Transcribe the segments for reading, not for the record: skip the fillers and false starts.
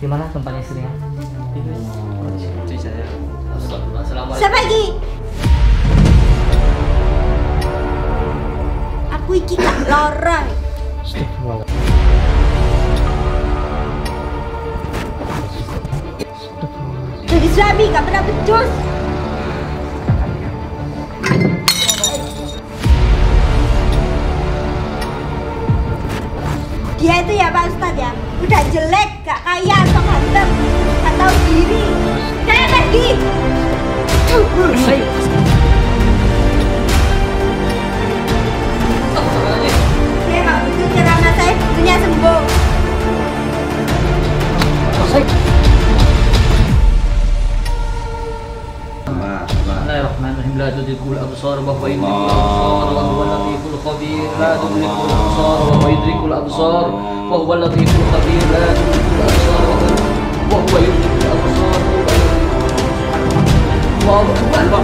Gimana tempatnya istrinya? Istri saya. Assalamualaikum. Siapa lagi? Aku iki gak lorong. Jadi suami gak pernah becus. Dia itu ya Pak Ustadz ya, udah jelek, gak kaya, sok ganteng, gak tahu diri. Saya pergi. Dia gak butuh ceramah saya, butuhnya sembuh. Bismillahirrahmanirrahim. La tudrikul absar wa huwa yudrikul absar wa huwa latiful khabir. La tudrikul absar wa huwa yudrikul absar wa huwa latiful khabir. La tudrikul absar wa huwa yudrikul absar. Allahu akbar.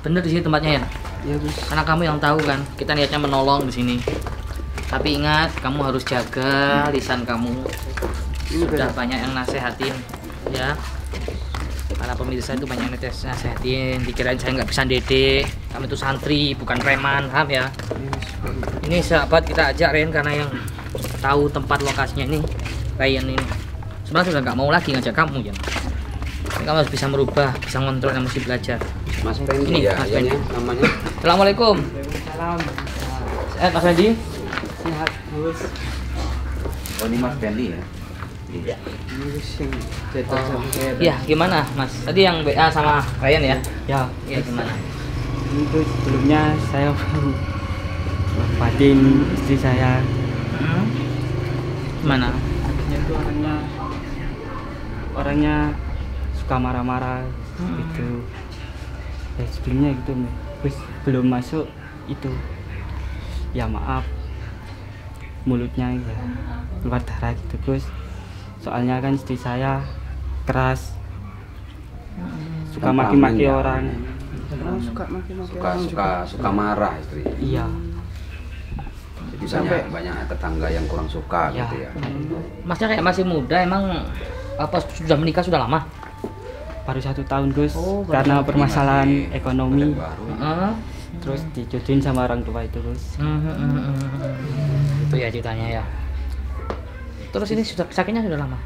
Bener di sini tempatnya ya? Iya, Gus. Karena kamu yang tahu kan, kita niatnya menolong di sini. Tapi ingat, kamu harus jaga lisan kamu. Sudah banyak yang nasehatin, ya. Para pemirsa itu banyak yang nasehatin. Dikirain saya nggak bisa dedek. Kami itu santri, bukan preman, paham ya? Ini sahabat kita ajak Ren karena yang tahu tempat lokasinya ini Ryan ini. Sebenarnya sudah nggak mau lagi ngajak kamu ya. Kamu harus bisa merubah, bisa ngontrol, dan mesti belajar. Mas Fendi Ini, ya, Mas Fendi. namanya. Assalamualaikum. Waalaikumsalam. Sehat Mas Fendi? Sehat, Gus. Oh, ini Mas Fendi ya. Iya. Ini Gus yang cetak sama saya. Iya, gimana Mas? Tadi yang WA sama Ryan ya? Ya, Iya, gimana? ini tuh sebelumnya saya wafatin istri saya. Gimana? Akhirnya tuh orangnya suka marah-marah gitu. Ya sebelumnya gitu, Gus, belum masuk itu. Ya maaf, mulutnya ya keluar darah gitu, Gus. Soalnya kan istri saya keras, suka maki-maki ya. orang. Suka marah istri. Iya. Jadi Sampai- banyak tetangga yang kurang suka Ya. gitu ya. Masnya kayak masih muda, emang apa sudah menikah sudah lama? Baru 1 tahun, Gus. Oh, baru Karena satu. permasalahan Masih ekonomi, model baru. Heeh. terus dijodohin sama orang tua itu, Gus. Itu ya ceritanya ya. Terus ini sudah sakitnya sudah lama?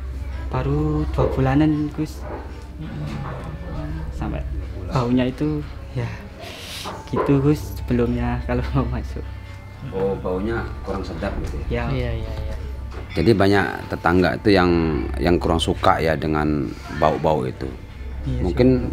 Baru 2 bulanan, Gus. Sampai baunya itu ya gitu, Gus, sebelumnya kalau mau masuk. Oh, baunya kurang sedap gitu ya. Ya, Iya. Jadi banyak tetangga itu yang kurang suka ya dengan bau-bau itu. iya, Mungkin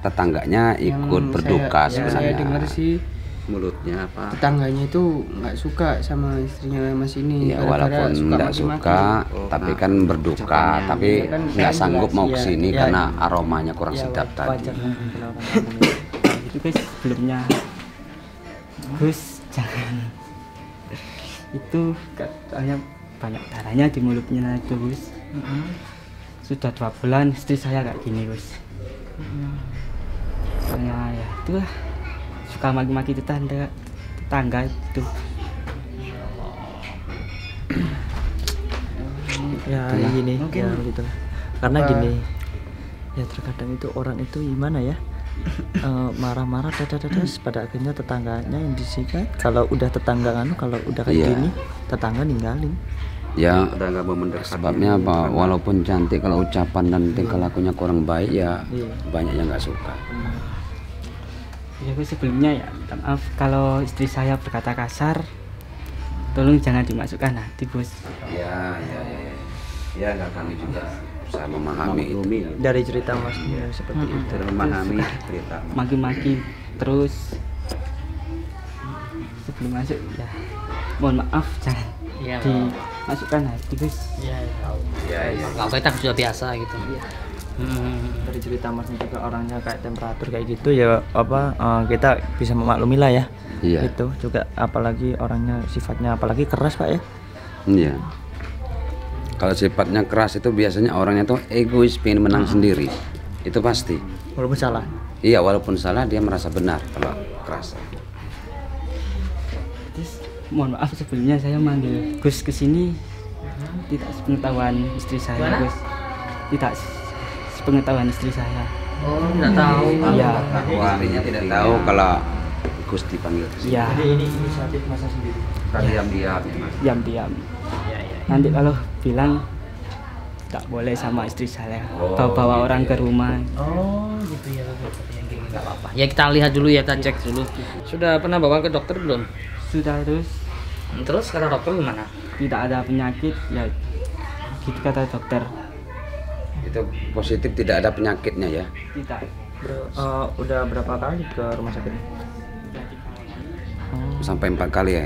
tetangganya ikut berduka Saya sebenarnya. dengar sih Mulutnya apa? tetangganya itu nggak suka sama istrinya Mas ini. Ya gara-gara walaupun tidak maki-maki. suka, tapi kan berduka, tapi Iya, kan nggak sanggup mau jelas, kesini iya. karena aromanya kurang Ya, sedap tadi. wajar lah kalau orang kampung. itu, Gus, sebelumnya. Gus, jangan. Itu katanya banyak darahnya di mulutnya itu, Gus. Sudah 2 bulan istri saya kayak gini, Gus. Soalnya ya itulah, suka maki-maki tetangga itu. Ya gini ya gitu. Karena gini ya, terkadang itu orang itu gimana ya, marah-marah terus pada akhirnya tetangganya yang disikat. Kalau udah tetangga kalau udah kayak Iya. gini, tetangga ninggalin. Ya udah nggak mau mendekat. sebabnya apa? Walaupun cantik, kalau ucapan dan tingkah lakunya kurang baik ya Iya. banyak yang nggak suka. Ya, Gus, sebelumnya ya minta maaf kalau istri saya berkata kasar. tolong jangan dimasukkan hati bos. Ya nggak, kami juga berusaha memahami itu. Dari cerita masnya seperti itu. Memahami cerita. Maki-maki terus sebelum masuk ya mohon maaf jangan Iya, dimasukkan hati bos. Iya. Ya. Kalau kita sudah biasa gitu. Dari cerita masnya juga orangnya kayak temperatur kayak gitu ya apa kita bisa memaklumi lah ya. Iya. Itu juga apalagi orangnya sifatnya apalagi keras Pak ya. Iya. Kalau sifatnya keras itu biasanya orangnya tuh egois, pengen menang sendiri. Itu pasti. Walaupun salah. Iya, walaupun salah dia merasa benar kalau keras. Terus mohon maaf sebelumnya saya manggil Gus ke sini tidak sepengetahuan istri saya Gus. Tidak sepengetahuan istri saya. Oh, nggak tahu. Iya. Istrinya tidak tahu kalau Gus dipanggil ke sini. Iya. Jadi ini inisiatif masa sendiri. Diam-diam ya, Mas. Diam-diam. Nanti kalau bilang tak boleh sama istri saya bawa orang ke rumah. Oh, gitu ya. Nggak apa-apa. Ya kita lihat dulu ya, kita cek dulu. Sudah pernah bawa ke dokter belum? Sudah terus Terus kata dokter gimana? tidak ada penyakit ya gitu kata dokter. Itu positif, tidak ada penyakitnya ya. Tidak. Udah berapa kali ke rumah sakit? Sampai 4 kali ya.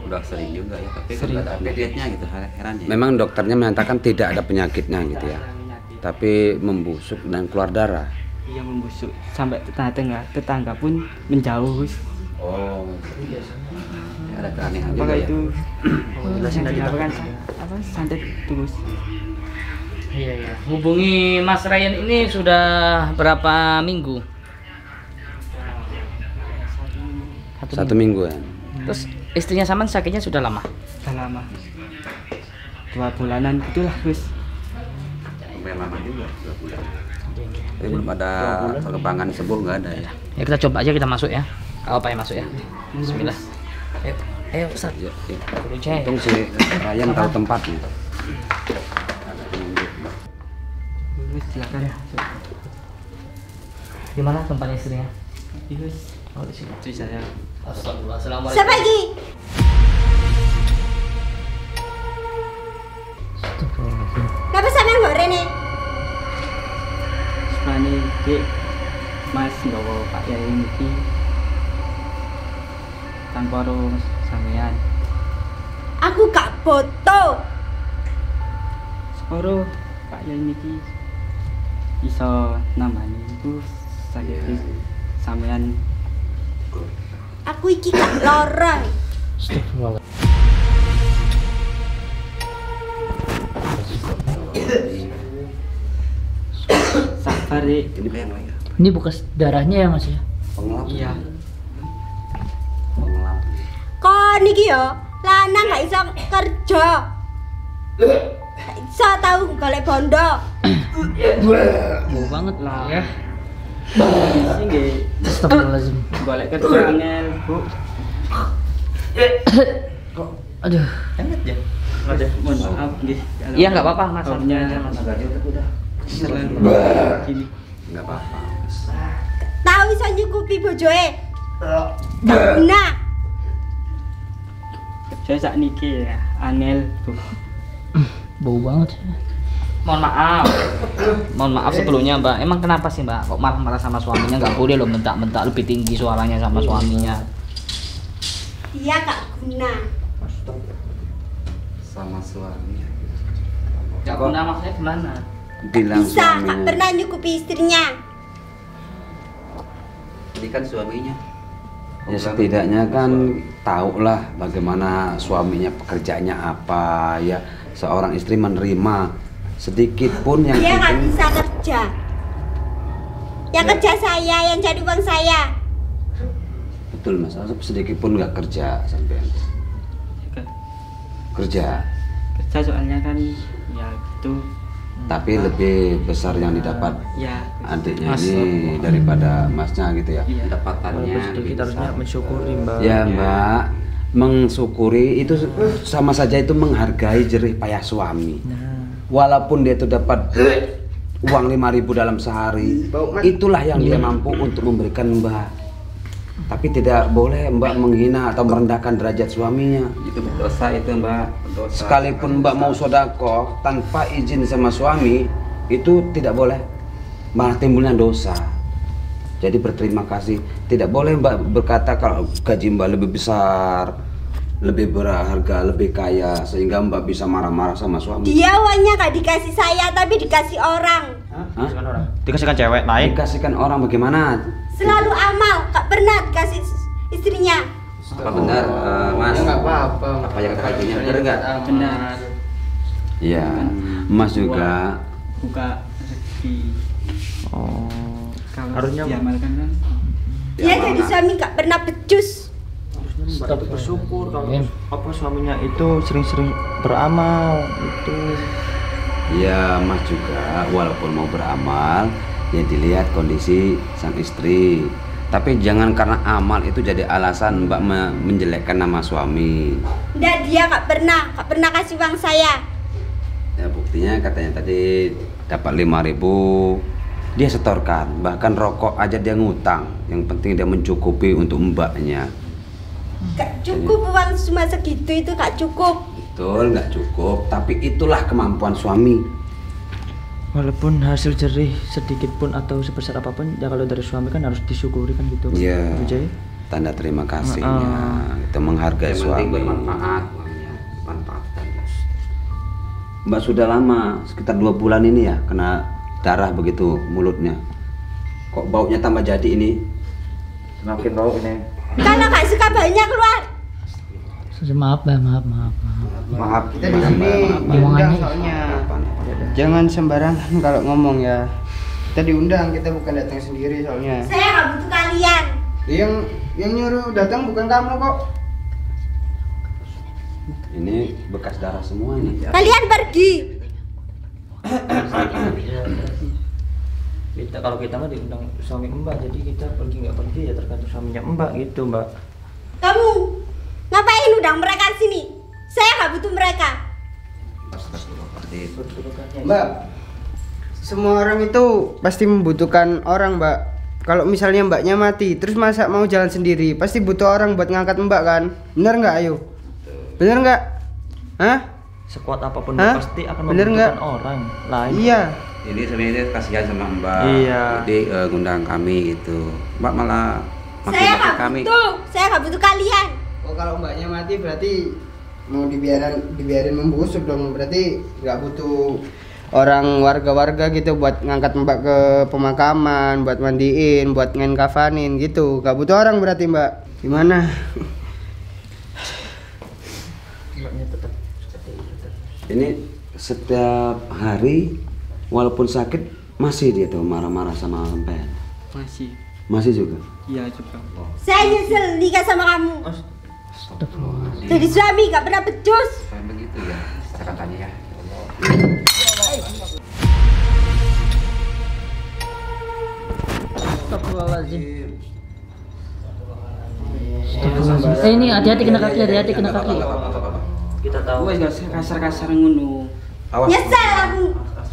Udah sering juga ya, tapi Sering. kan nggak ada update-nya gitu, heran ya. Memang dokternya menyatakan tidak ada penyakitnya gitu ya. Tapi membusuk dan keluar darah. Iya membusuk sampai tetangga pun menjauh. Oh. Ada keanehan juga Apakah ya. itu Jelasin yang tadi, Pak. dilakukan apa santet terus? Iya. Hubungi Mas Ryan ini sudah berapa minggu? 1 minggu ya. Terus istrinya Saman sakitnya sudah lama? Sudah lama 2 bulanan gitulah Gus. Lumayan lama juga, 2 bulan. Tapi belum ada pengembangan sembuh, nggak ada ya. Ya kita coba aja, kita masuk ya. Apa yang masuk ya? Bismillah. Ayo Ustaz. Ya, ya. Kudu cek. Untung si Ryan tahu tempatnya. Gus silakan. Di mana tempatnya istrinya? Gus. Oh, di sini. Istri saya. Astagfirullah. Assalamualaikum. Siapa lagi? Kenapa sampean mbok rene? Sepane Dik Mas nggawa Pak Yai niki tanpa ro sampean. Aku gak foto. Seporo Pak Yai niki iso nambani iku sakit sampean. Aku iki gak lara. Astagfirullah. Sabar Dik. Ini yang lain. Ini bekas darahnya ya Mas ya? Pengelap. Iya. Pengelap. Kon iki yo lanang gak iso kerja. Gak iso tau golek bondo. Bau banget Lah. ya. Sing nggih Astagfirullahaladzim. golek kerja angel, Bu. Aduh. Mohon maaf nggih. kalau Iya nggak apa-apa Mas. Kaumnya terlalu gini. Enggak apa-apa. Tau iso nyukupi bojoe. Gak guna. Saya sak niki ya, angel, Bu. Bau banget. Mohon maaf. Mohon maaf sebelumnya Mbak. Emang kenapa sih Mbak? Kok marah-marah sama suaminya? Nggak boleh loh bentak-bentak lebih tinggi suaranya sama suaminya. Dia gak guna. Sama suami. Nggak guna maksudnya gimana? Bilang Bisa gak suaminya. pernah nyukupi istrinya. Ini kan suaminya. Ya setidaknya kan tahulah bagaimana suaminya pekerjaannya apa ya. Seorang istri menerima sedikit pun yang Dia gak penting. bisa kerja. Yang Ya. kerja saya, yang cari uang saya. Betul Mas, sedikit pun nggak kerja sampai kerja. Kerja soalnya kan ya gitu. Tapi lebih besar yang didapat Ya, adiknya Mas. ini daripada masnya gitu ya. iya. Pendapatannya Walaupun sedikit lebih harusnya besar. mensyukuri Mbak. Ya Mbak, mensyukuri itu sama saja itu menghargai jerih payah suami. Walaupun dia itu dapat uang 5.000 dalam sehari, itulah yang dia mampu untuk memberikan Mbak. Tapi tidak boleh Mbak menghina atau merendahkan derajat suaminya. Itu dosa itu Mbak. Dosa. Sekalipun Mbak mau sodakoh tanpa izin sama suami, itu tidak boleh. Malah timbulnya dosa. Jadi berterima kasih. Tidak boleh Mbak berkata kalau gaji Mbak lebih besar, lebih berharga, lebih kaya, sehingga Mbak bisa marah-marah sama suami. Dia uangnya gak dikasih saya, tapi dikasih orang. Hah? Dikasihkan cewek lain. Dikasihkan orang bagaimana? Selalu amal, gak pernah dikasih istrinya. Apa benar Mas? Ya nggak apa-apa. Apa yang kata ibunya benar enggak? Benar. Iya, Mas juga. Buka rezeki. Oh. Kalau Harusnya diamalkan kan. Dia jadi suami gak pernah becus. Mbak itu bersyukur kalau apa suaminya itu sering-sering beramal itu. Ya Mas juga walaupun mau beramal ya dilihat kondisi sang istri. Tapi jangan karena amal itu jadi alasan Mbak menjelekkan nama suami. Nggak, dia gak pernah kasih uang saya. Ya buktinya katanya tadi dapat 5.000 dia setorkan, bahkan rokok aja dia ngutang. Yang penting dia mencukupi untuk mbaknya. Gak cukup uang cuma segitu, itu gak cukup. Betul, nggak cukup, tapi itulah kemampuan suami. Walaupun hasil jerih sedikit pun atau sebesar apapun ya kalau dari suami kan harus disyukuri kan gitu. Iya. Bu Jai. Tanda terima kasihnya, itu menghargai Yang penting suami. bermanfaat uangnya. Manfaatkan. Mbak sudah lama, sekitar 2 bulan ini ya, kena darah begitu mulutnya. Kok baunya tambah jadi ini? Semakin bau ini. Kalau gak suka baunya keluar. Maaf, Mbak, maaf. Maaf. Kita di sini diundang soalnya. Jangan sembarangan kalau ngomong ya. Kita diundang, kita bukan datang sendiri soalnya. Saya gak butuh kalian. Yang nyuruh datang bukan kamu kok. Ini bekas darah semua ini. Kalian pergi. Kita kalau kita mah diundang suami Mbak, jadi kita pergi nggak pergi ya tergantung suaminya Mbak gitu Mbak. Kamu ngapain undang mereka sini? Saya gak butuh mereka. Mbak, semua orang itu pasti membutuhkan orang Mbak. Kalau misalnya Mbaknya mati, terus masa mau jalan sendiri, pasti butuh orang buat ngangkat Mbak kan? Bener nggak? Ayo, bener nggak? Hah? Sekuat apapun Hah? pasti akan Bener membutuhkan nggak? orang lain. Iya. Jadi sebenarnya kasihan sama Mbak. Iya. Jadi ngundang kami gitu. Mbak malah Saya maki-maki gak kami. butuh. Saya gak butuh kalian. Oh kalau Mbaknya mati berarti mau dibiarin membusuk dong. Berarti nggak butuh orang warga-warga gitu buat ngangkat Mbak ke pemakaman, buat mandiin, buat ngenkafanin gitu. Gak butuh orang berarti Mbak. Gimana? Mbaknya tetap seperti itu terus. Ini setiap hari walaupun sakit masih dia tuh marah-marah sama sampean. Masih. Masih juga. Iya juga. Saya nyesel nikah sama kamu. Jadi suami gak pernah becus. Kayak begitu ya catatannya ya. Astagfirullahaladzim. Ini hati-hati kena kaki, hati-hati kena kaki. Kita tahu. Wes gak kasar-kasar ngono. Awas. Nyesel aku.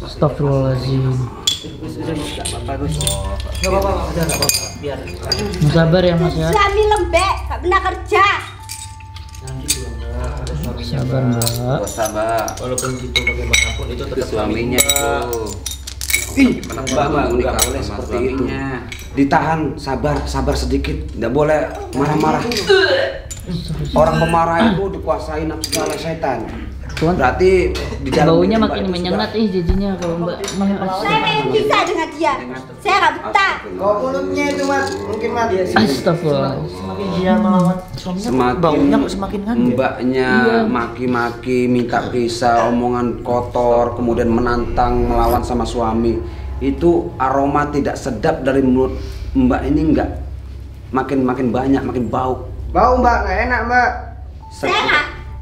Astagfirullahaladzim. Enggak apa-apa, Gus. Nggak apa-apa, udah nggak apa-apa. Biar. Sabar ya Mas Jadi ya. suami lembek, gak pernah kerja. Sabar Mbak. Dosa Mbak. Walaupun gitu bagaimanapun itu Itu tetap suaminya Mbak. itu. Ih, Gimana Mbak, mau nggak nikah boleh sama seperti itu. suaminya? Ditahan, sabar sedikit. Nggak boleh marah-marah. Orang pemarah itu dikuasai nafsu oleh setan. Berarti di dalam Baunya diri Mbak makin itu menyengat jadinya kalau Mbak. Saya pengen pisah dengan dia. Saya gak betah. Kok mulutnya itu Mas, mungkin mati. Astagfirullahaladzim. Semakin dia melawan suaminya, Semakin baunya kok semakin kan ya? mbaknya maki-maki, minta pisah, omongan kotor, kemudian menantang melawan sama suami, itu aroma tidak sedap dari mulut mbak ini enggak makin banyak, makin bau. Bau Mbak, nggak enak Mbak.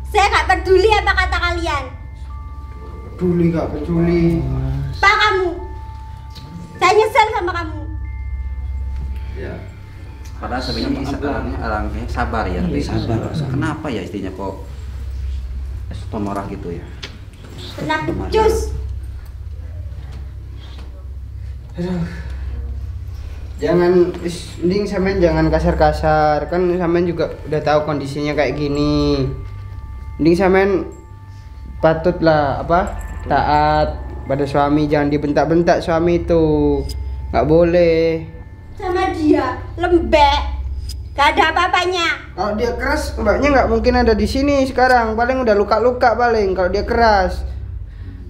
Saya gak peduli apa kata kalian. Peduli nggak peduli. Pak kamu. Saya nyesel sama kamu. Ya. Padahal sebenarnya orangnya sabar ya, tapi sabar. kenapa ya istrinya kok marah gitu ya? Pernah becus. Jangan mending sampean jangan kasar-kasar, kan sampean juga udah tahu kondisinya kayak gini. Mending sampean patutlah taat pada suami, jangan dibentak-bentak suami itu. Nggak boleh. Sama dia lembek, gak ada apa-apanya. Kalau dia keras, mbaknya nggak mungkin ada di sini sekarang. Paling udah luka-luka paling kalau dia keras.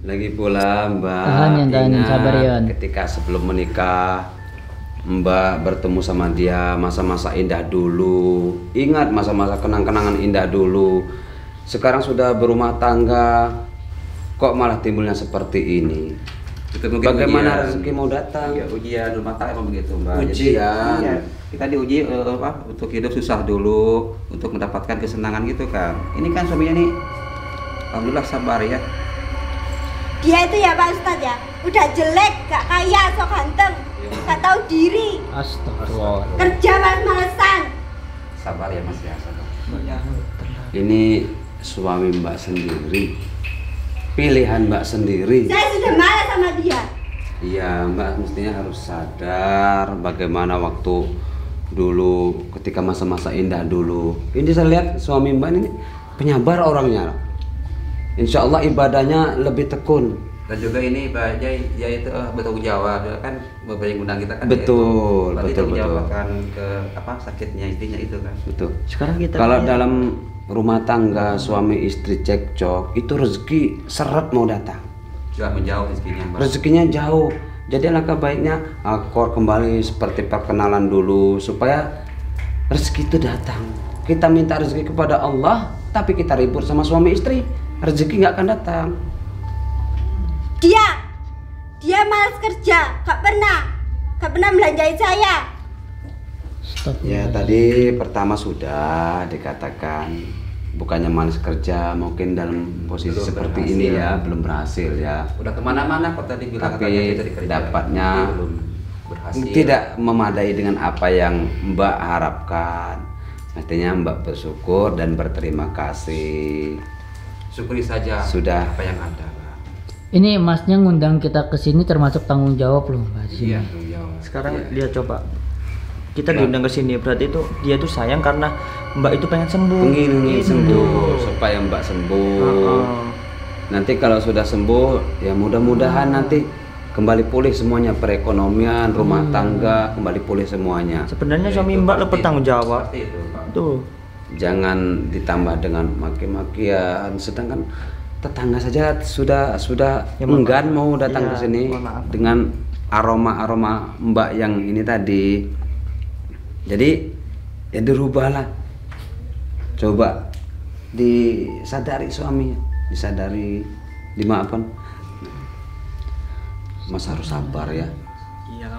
Lagi pula Mbak, Tahan, ingat sabar, Yon. ketika sebelum menikah Mbak bertemu sama dia masa-masa indah dulu. Ingat masa-masa kenang-kenangan indah dulu. Sekarang sudah berumah tangga, kok malah timbulnya seperti ini? Itu mungkin Bagaimana ujian. rezeki mau datang? Ya, ujian rumah tangga emang begitu Mbak. Jadi, Ujian. iya, kita diuji untuk hidup susah dulu, untuk mendapatkan kesenangan gitu kan. Ini kan suaminya nih, alhamdulillah sabar ya. Dia itu ya Pak Ustadz ya, udah jelek, gak kaya, sok ganteng, gak tahu diri, Astagfirullah. kerja males-malesan. Sabar ya Mas ya, sabar. Ini suami Mbak sendiri, pilihan Mbak sendiri. Saya sudah malas sama dia. Iya, Mbak mestinya harus sadar bagaimana waktu dulu ketika masa-masa indah dulu. Ini saya lihat suami Mbak ini penyabar orangnya. Insya Allah ibadahnya lebih tekun. Dan juga ini Pak Jai, ya itu bertanggung jawab ya kan, Bapak yang undang kita kan. Betul, berarti betul, tanggung jawab betul. akan ke sakitnya istrinya itu kan. Betul. Sekarang kita Kalau dalam rumah tangga suami istri cekcok itu rezeki seret mau datang. Juga menjauh rezekinya Mbak. Rezekinya jauh. Jadi alangkah baiknya akor kembali seperti perkenalan dulu supaya rezeki itu datang. Kita minta rezeki kepada Allah, tapi kita ribut sama suami istri, rezeki nggak akan datang. Dia malas kerja, gak pernah belanjain saya. Ya tadi pertama sudah dikatakan bukannya malas kerja, mungkin dalam posisi Belum seperti berhasil. ini ya belum berhasil ya. Udah kemana-mana kok tadi bilang Tapi katanya kita dikerja. dapatnya belum berhasil. tidak memadai dengan apa yang Mbak harapkan. Artinya Mbak bersyukur dan berterima kasih. Syukuri saja Sudah. apa yang ada Mbak. Ini Masnya ngundang kita ke sini termasuk tanggung jawab loh Mbak. Iya, tanggung jawab. sekarang Iya. dia coba kita diundang ke sini, berarti itu dia tuh sayang karena Mbak itu pengen sembuh. Ingin Gitu. sembuh supaya Mbak sembuh. Heeh. Nanti kalau sudah sembuh ya mudah-mudahan nanti kembali pulih semuanya, perekonomian, rumah tangga kembali pulih semuanya. Sebenarnya Ya, suami itu Mbak pasti- lebih bertanggung jawab. Pasti itu Pak. Tuh. Jangan ditambah dengan maki-makian, sedangkan tetangga saja sudah Ya, enggan maaf. mau datang Iya, ke sini mohon maaf. dengan aroma Mbak yang ini tadi. Jadi ya dirubahlah. Coba disadari suaminya, disadari, dimaafkan. Mas harus sabar ya.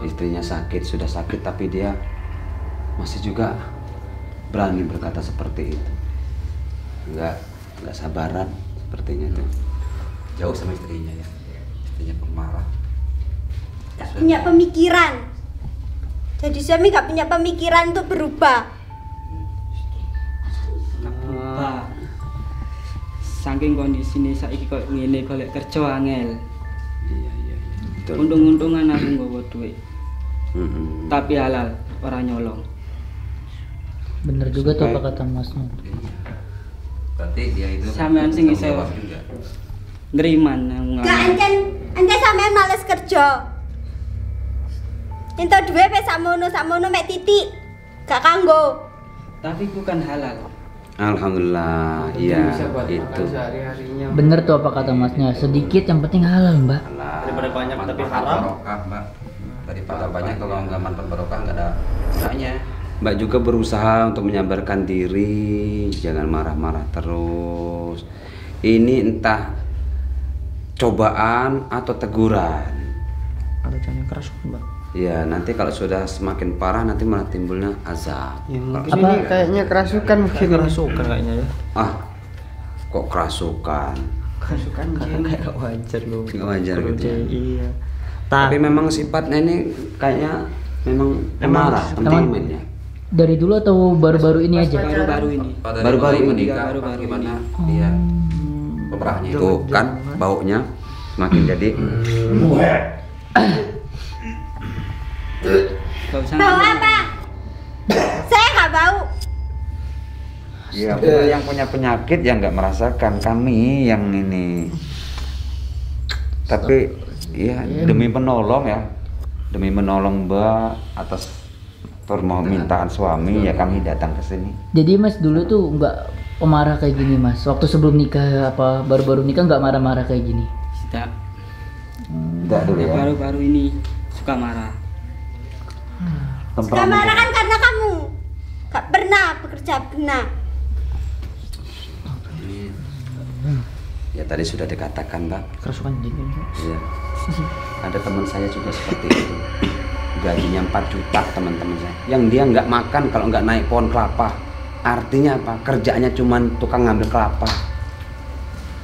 Istrinya sakit, sudah sakit tapi dia masih juga berani berkata seperti itu. Enggak sabaran sepertinya tuh. Jauh sama istrinya ya. Istrinya pemarah. Gak punya pemikiran. Jadi suami gak punya pemikiran untuk berubah. Saking kondisi ini saiki kok ngene golek kerja angel. Iya. Betul. Untung-untungan aku nggawa duit, Mm-mm. tapi halal, ora nyolong. Bener juga tuh apa kata Masnya. Berarti dia itu Sampean sing tanggung iso jawab juga. neriman aku Gak ente sampean males kerja. Ento duwe pe sakmono mek titik. Gak kanggo. Tapi bukan halal. Alhamdulillah, iya itu. Sehari-harinya. Bener tuh apa kata Masnya. Sedikit yang penting halal Mbak. Daripada banyak tapi Manfaat haram. barokah Mbak. Daripada banyak kalau nggak manfaat barokah nggak ada gunanya. Mbak juga berusaha untuk menyabarkan diri, jangan marah-marah terus. Ini entah cobaan atau teguran. Ada jangan yang keras Mbak. Ya, nanti kalau sudah semakin parah nanti malah timbulnya azab. Ya, mungkin Apa? ini kayaknya kerasukan mungkin. Kerasukan kayaknya ya. Ah, kok kerasukan? Kerasukan jin. Kayak wajar loh. Nggak wajar Kalau gitu ya. dia- Iya. Tapi memang sifatnya ini kayaknya memang pemarah, temperamen ya. Dari dulu atau baru-baru ini aja? Baru-baru ini. Pada Baru-baru mulai ini. menikah Baru-baru apa gimana Oh. dia pemerahnya itu. Tuh kan baunya semakin jadi. Gak usah. Bau apa? Saya nggak bau. Ya, yang punya penyakit yang nggak merasakan, kami yang ini. Tapi ya demi menolong ya, demi menolong Mbak atas permintaan suami ya kami datang ke sini. Jadi Mas dulu tuh nggak pemarah kayak gini Mas. Waktu sebelum nikah apa baru-baru nikah nggak marah-marah kayak gini. Tidak. Tidak dulu ya. Baru-baru ini suka marah. Suka marah kan karena kamu nggak pernah bekerja benar. Ya tadi sudah dikatakan Mbak. Kerasukan gini. Iya. Ada teman saya juga seperti itu. Gajinya 4 juta teman-teman saya. Yang dia nggak makan kalau nggak naik pohon kelapa. Artinya apa? Kerjanya cuman tukang ngambil kelapa.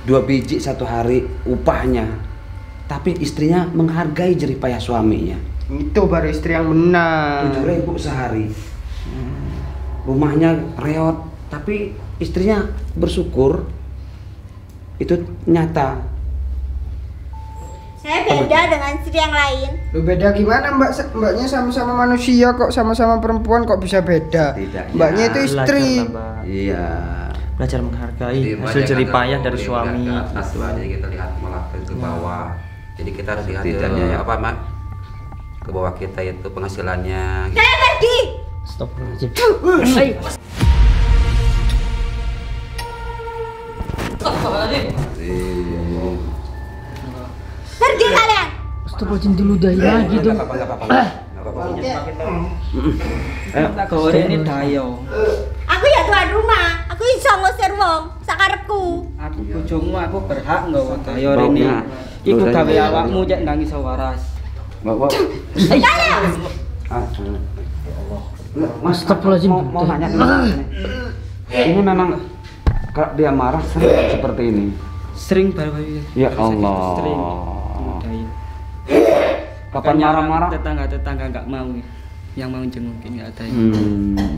2 biji 1 hari upahnya. Tapi istrinya menghargai jerih payah suaminya. Itu baru istri yang benar. 7.000 sehari. Rumahnya reot, tapi istrinya bersyukur. Itu nyata. Saya beda dengan istri yang lain. Lu beda gimana mbaknya sama-sama manusia kok, sama-sama perempuan kok bisa beda? Setidaknya Mbaknya itu istri. Belajar, Mbak. Iya. Belajar menghargai Jadi hasil banyak jerih kan payah kalau dari dia suami. melihat ke atas, jadi kita lihat malah ke bawah. Jadi kita harus lihat Setidaknya ya. apa Mak? Ke bawah kita itu penghasilannya. Saya pergi. Stop. Pergi kalian. Astagfirullahaladzim diludahi lagi dong. Tak gawe ini dayo. Aku ya tuan rumah. Aku iso ngusir wong sakarepku. Aku bojomu, aku berhak nggawa dayo rene. Iku gawe awakmu cek nangis waras. Bawa. Kalian. Astagfirullahaladzim. Mau nanya dulu. Ini memang kalau dia marah sering seperti ini. Sering baru-baru. Ya Allah. Sering. Diludahi. Kapan Makanya marah-marah? tetangga-tetangga nggak mau yang mau jengukin nggak ada.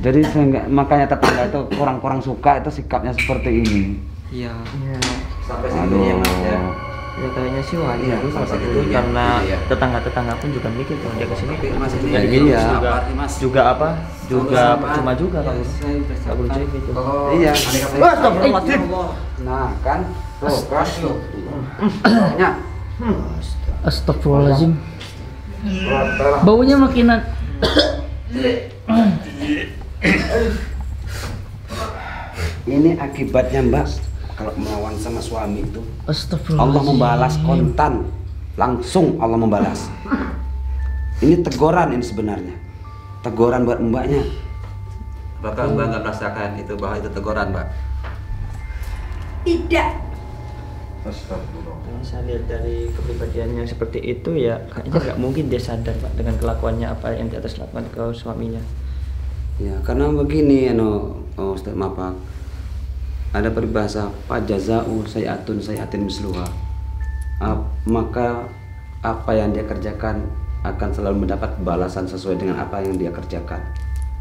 Jadi saya makanya tetangga itu kurang suka itu sikapnya seperti ini. Iya. Sampai Aduh. segitunya Mas ya. Ya kayaknya sih wajar Iya, sih sampai Bapak itu segitunya. karena Iya. tetangga-tetangga pun juga mikir kalau dia kesini Tapi Mas itu Ya, jadi iya. sabar nih, Mas. juga apa juga Sama-sama. percuma juga Ya, kalau saya udah nggak boleh sabar. cuek gitu. Oh, Iya. Astagfirullahaladzim. Nah kan, tuh kan. Ya. Astagfirullahaladzim. Baunya makinan. Ini akibatnya Mbak kalau melawan sama suami itu. Astagfirullahaladzim. Allah membalas kontan, langsung Allah membalas. Ini teguran ini sebenarnya, teguran buat mbaknya. Apakah Mbak nggak merasakan itu bahwa itu teguran Mbak? Tidak. Yang saya lihat dari kepribadiannya seperti itu ya kayaknya nggak mungkin dia sadar Pak dengan kelakuannya apa yang di atas lakukan ke suaminya. Ya karena begini, Ustaz Mapak, ada peribahasa pajazau sayatin misluha. Maka apa yang dia kerjakan akan selalu mendapat balasan sesuai dengan apa yang dia kerjakan.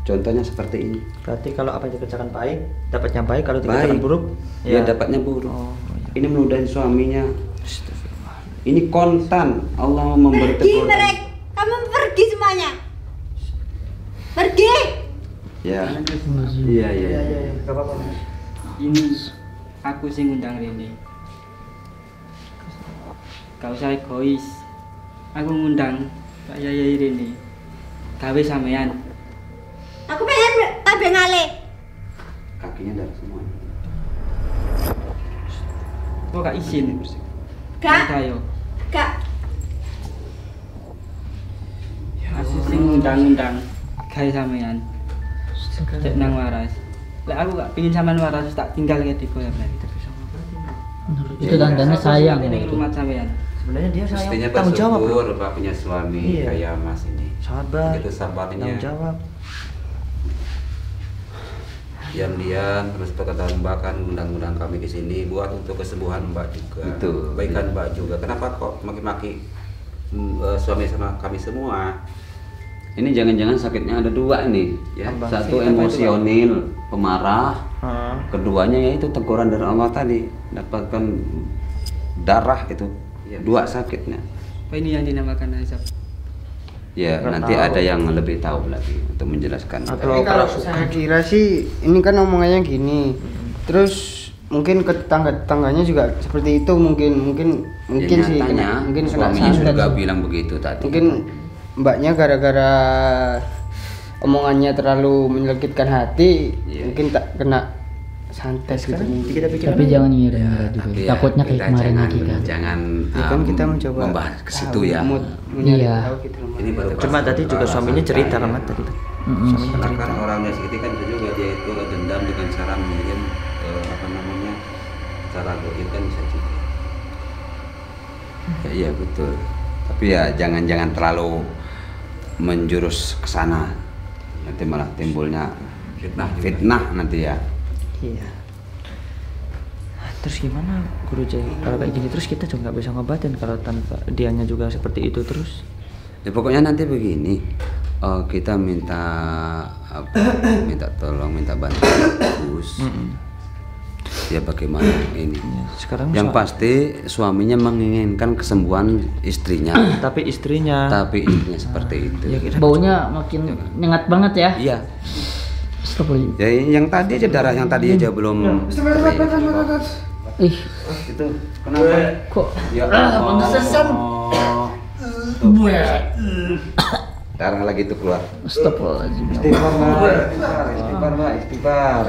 Contohnya seperti ini. Berarti kalau apa yang dikerjakan baik dapatnya baik, kalau dikerjakan Baik. buruk Ya dapatnya buruk. Oh, iya. Ini meludahi suaminya. Ini kontan Allah memberi Pergi teguran. mereka. Kamu pergi semuanya. Pergi. Ya. Iya iya. Gak apa-apa. Ini aku sih ngundang Rene. Gak usah egois. Aku ngundang Pak Yayai Rene. Gawe sampean. Aku pengen kabeh ngalih. Kakinya darah semua. Kok gak izin? Gak. Ayo. Gak. Aku sih ngundang-undang gawe sampean. Cek nang waras. Lek aku gak pengin sampean waras tak tinggal kayak di kolam berarti. Itu tandanya sayang Ini itu. rumah sampean. Sebenarnya dia sayang Mestinya tanggung jawab. Bro. bersyukur Pak punya suami Iya. kayak Mas ini. Sabar. Begitu sabarnya. Tanggung jawab. Diam-diam terus perkataan Mbak kan undang-undang kami di sini buat untuk kesembuhan Mbak juga. Betul. Kebaikan Mbak juga. Kenapa kok maki-maki suami sama kami semua? Ini jangan-jangan sakitnya ada dua nih, ya. Abang, Satu sakit apa itu, emosional, pemarah. Ah. Keduanya yaitu teguran dari Allah tadi, dapatkan darah itu. Iya, Dua sakitnya. Apa ini yang dinamakan azab? Ya, nanti ada yang lebih tahu lagi untuk menjelaskan. Tapi kalau saya kira sih ini kan omongannya gini. Terus mungkin ke tetangganya juga seperti itu mungkin Ya, sih nyatanya, mungkin kena suaminya santet. juga bilang begitu tadi. Mungkin mbaknya gara-gara omongannya terlalu menyakitkan hati, Iya. mungkin tak kena santet gitu. Kita pikir Tapi jangan ngira juga. Tapi ya, Takutnya kayak kita kemarin jangan, lagi kan. Jangan Ya kan kita mencoba membahas ke situ tahu, ya. mencari Iya. tahu gitu loh. Ini baru Cuma tadi juga suaminya cerita kan tadi tuh. Karena kan orangnya seperti kan bisa juga dia itu dendam dengan cara mengirim cara goib kan bisa juga. Ya, iya betul. Tapi ya jangan terlalu menjurus ke sana. Nanti malah timbulnya fitnah nanti ya. Iya. Terus gimana Guru Jai? Kalau kayak gini terus kita juga nggak bisa ngobatin kalau tanpa dianya juga seperti itu terus. Ya pokoknya nanti begini. Kita minta tolong, minta bantuan Gus. Ya bagaimana ini? Ya, sekarang Yang pasti suaminya menginginkan kesembuhan istrinya. tapi istrinya seperti itu. ya kira Baunya makin nyengat banget ya. Iya. Astagfirullah. Ya yang tadi aja darah yang tadi aja belum. Ih, Itu kenapa? kok Ya pantesan. Darah lagi itu keluar. Astagfirullahaladzim.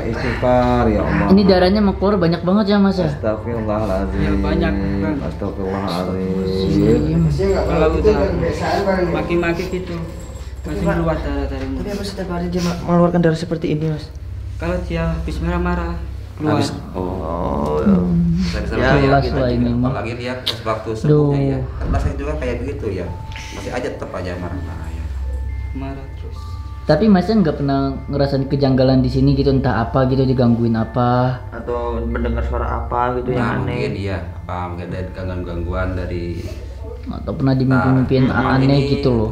Istighfar ya Allah. Ini darahnya mau keluar banyak banget ya Mas ya? Astagfirullahaladzim. banyak. Astagfirullahaladzim. Kalau udah kebiasaan paling Maki-maki gitu masih keluar darah dari tapi mulut. apa setiap hari dia mengeluarkan darah seperti ini Mas? Kalau dia habis marah-marah keluar. Habis Ya, jelas kita lah juga. ini mah. Apalagi dia waktu Duh. sembuhnya ya. Kan rasanya juga kayak begitu ya. Masih aja tetap aja marah-marah ya. Marah terus. Tapi Masnya nggak pernah ngerasain kejanggalan di sini gitu, entah apa gitu, digangguin apa? Atau mendengar suara apa gitu yang Nah, mungkin aneh? iya, apa mungkin ada gangguan-gangguan dari Atau pernah dimimpi-mimpiin Nah, aneh ini- gitu loh?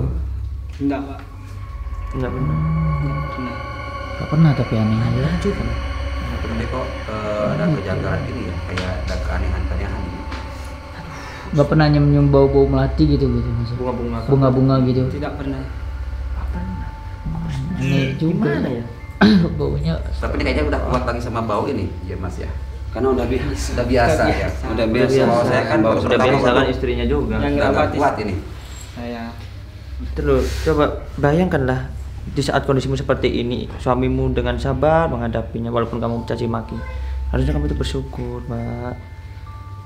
Enggak, Pak. Enggak benar. Enggak pernah. Gak pernah tapi aneh aja. tapi kok ada kejanggalan gini ya, kayak ada keanehan-keanehan. Gak pernah nyium bau-bau melati gitu Mas? Bunga-bunga. Bunga-bunga gitu. Tidak pernah. Aneh juga. Gimana ya? Baunya. Tapi ini kayaknya udah kuat lagi sama bau ini, ya Mas ya. Karena udah biasa. Sudah biasa ya. Udah biasa. Kalau saya kan baru Sudah pertama biasa kan baru- istrinya juga. Yang udah nggak ngerawat kuat ini. Saya Terus coba bayangkanlah di saat kondisimu seperti ini, suamimu dengan sabar menghadapinya walaupun kamu caci maki. Harusnya kamu itu bersyukur, Mbak.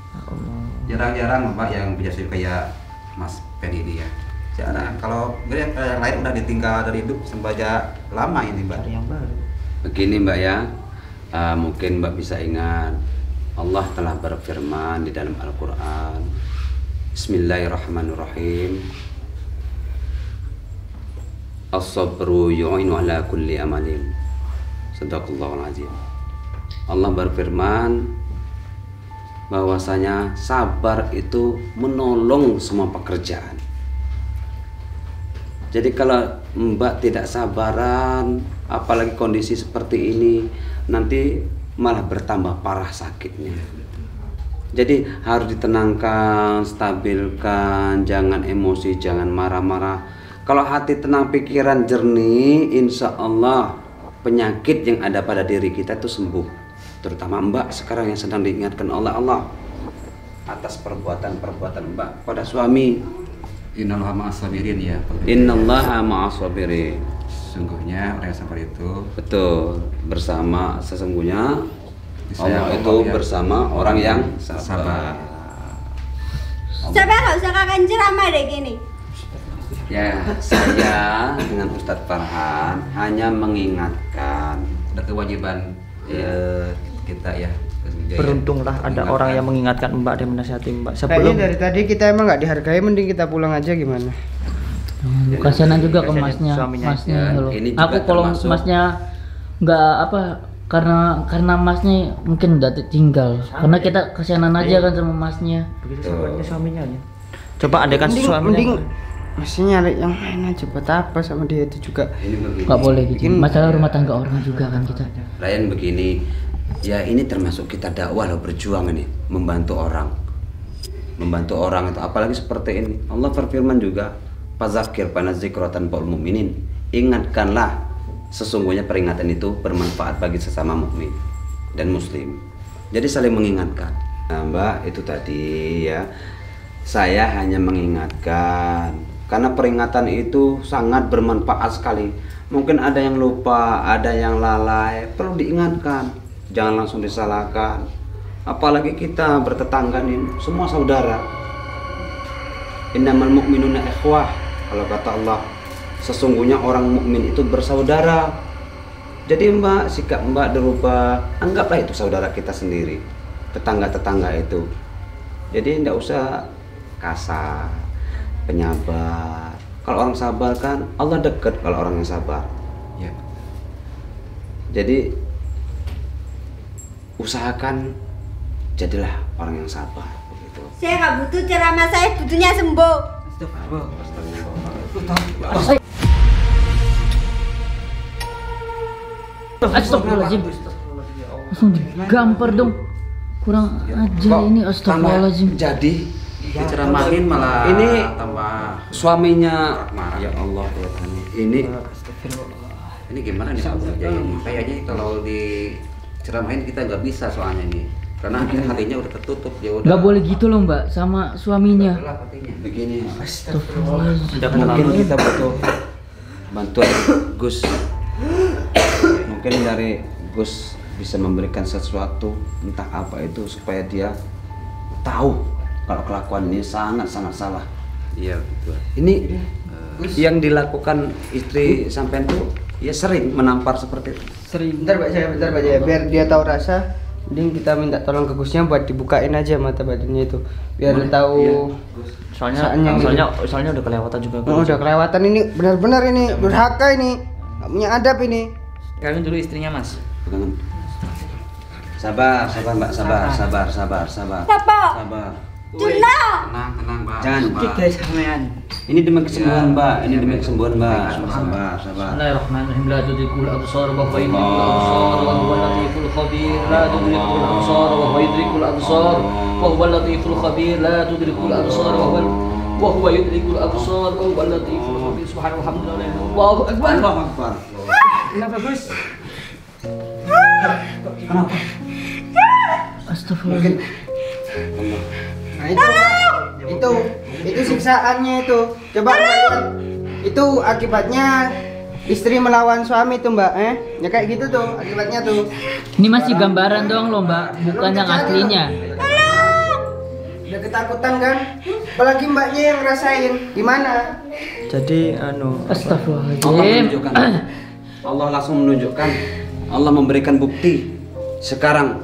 Ya Allah. Jarang-jarang Mbak yang biasa kayak Mas Penny ini ya. Jarang. Kalau yang lain udah ditinggal dari hidup sembaja lama ini Mbak. Cari yang baru. Begini Mbak ya, mungkin Mbak bisa ingat Allah telah berfirman di dalam Al-Quran. Bismillahirrahmanirrahim. As-sabru yu'inu ala kulli amalin. Sadaqallahul azim. Allah berfirman bahwasanya sabar itu menolong semua pekerjaan. Jadi kalau Mbak tidak sabaran, apalagi kondisi seperti ini, nanti malah bertambah parah sakitnya. Jadi harus ditenangkan, stabilkan, jangan emosi, jangan marah-marah. Kalau hati tenang, pikiran jernih, insya Allah penyakit yang ada pada diri kita itu sembuh. Terutama Mbak sekarang yang sedang diingatkan oleh Allah atas perbuatan-perbuatan Mbak pada suami. Innallaha ma'as sabirin ya. Innallaha ma'as sabirin. Sungguhnya orang yang sabar itu Betul, bersama sesungguhnya Disayang Allah itu Allah ya. bersama orang yang sabar. sabar. Siapa nggak usah kakak ceramah deh gini. Ya, saya dengan Ustadz Farhan hanya mengingatkan. Ada kewajiban kita ya. Beruntunglah ada orang yang mengingatkan Mbak dan menasihati Mbak Kayaknya sebelum dari tadi kita emang nggak dihargai, mending kita pulang aja gimana? Kasianan juga ke Kasianan masnya, suaminya. masnya Ya, loh. ini juga Aku kalau termasuk- masnya nggak apa, karena masnya mungkin udah tinggal. Karena kita kasianan aja kan sama masnya. begitu sabarnya suaminya ya. Coba andaikan Mending suaminya masih nyari yang lain aja buat apa sama dia itu juga. Ini begini. Nggak boleh gitu. Bikin- Masalah rumah tangga orang juga kan kita. Lain begini, ya ini termasuk kita dakwah loh, berjuang ini, membantu orang itu apalagi seperti ini. Allah berfirman juga, Fadzakir fa dzikra tanfa'ul mu'minin. Ingatkanlah, sesungguhnya peringatan itu bermanfaat bagi sesama mukmin dan muslim. Jadi saling mengingatkan. Nah, Mbak, itu tadi ya. Saya hanya mengingatkan karena peringatan itu sangat bermanfaat sekali. Mungkin ada yang lupa, ada yang lalai, perlu diingatkan. Jangan langsung disalahkan. Apalagi kita bertetangga nih, semua saudara. Innamal mu'minuna ikhwah. Kalau kata Allah, sesungguhnya orang mukmin itu bersaudara. Jadi Mbak, sikap Mbak dirubah, anggaplah itu saudara kita sendiri, tetangga-tetangga itu. Jadi tidak usah kasar, penyabar. Kalau orang sabar kan Allah dekat kalau orang yang sabar. Ya. Jadi usahakan jadilah orang yang sabar begitu. Saya nggak butuh ceramah, saya butuhnya sembuh. Astagfirullahaladzim. Langsung digampar dong. Kurang ajar ini, astagfirullahaladzim. Jadi diceramahin malah ini tambah suaminya marah. Ya Allah, ini Ini gimana nih Pak Ustadz? Kayaknya kalau diceramahin kita nggak bisa soalnya nih. Karena hatinya udah tertutup, dia udah. Gak boleh gitu loh Mbak sama suaminya. begini. Astagfirullahaladzim. Mungkin kita butuh bantuan Gus. Mungkin dari Gus bisa memberikan sesuatu, entah apa itu, supaya dia tahu kalau kelakuan ini sangat-sangat salah. Iya betul. Ini yang dilakukan istri sampean tuh ya sering menampar seperti itu. Bentar Pak Jaya, biar dia tahu rasa. Mending kita minta tolong ke Gusnya buat dibukain aja mata badannya itu, biar tahu. Soalnya udah kelewatan juga. Oh, udah kelewatan ini, benar-benar ini durhaka ini, nggak punya adab ini. Kalian dulu istrinya Mas. Pegangan. Sabar Mbak, sabar. Apa? Sabar. Cuna. Tenang Mbak. Jangan. Sabar. Ini demi kesembuhan Mbak, Sabar. Bismillahirrahmanirrahim. La tudrikul absar wa huwa yudrikul absar wa huwa latiful khabir. La tudrikul absar wa huwa yudrikul absar wa huwa latiful khabir. La tudrikul absar wa huwa yudrikul absar wa huwa latiful khabir. Subhanallah, alhamdulillah. Allahu akbar. Allahu Akbar. Kenapa Gus? Kenapa? Astagfirullah. Nah itu siksaannya itu. Coba Mbak lihat. Itu akibatnya istri melawan suami tuh Mbak, ya kayak gitu tuh akibatnya tuh. Ini masih gambaran doang loh Mbak, bukan yang aslinya. Udah ketakutan kan? Apalagi Mbaknya yang ngerasain. Gimana? Jadi Allah Astagfirullahaladzim. menunjukkan. Allah langsung menunjukkan. Allah memberikan bukti. Sekarang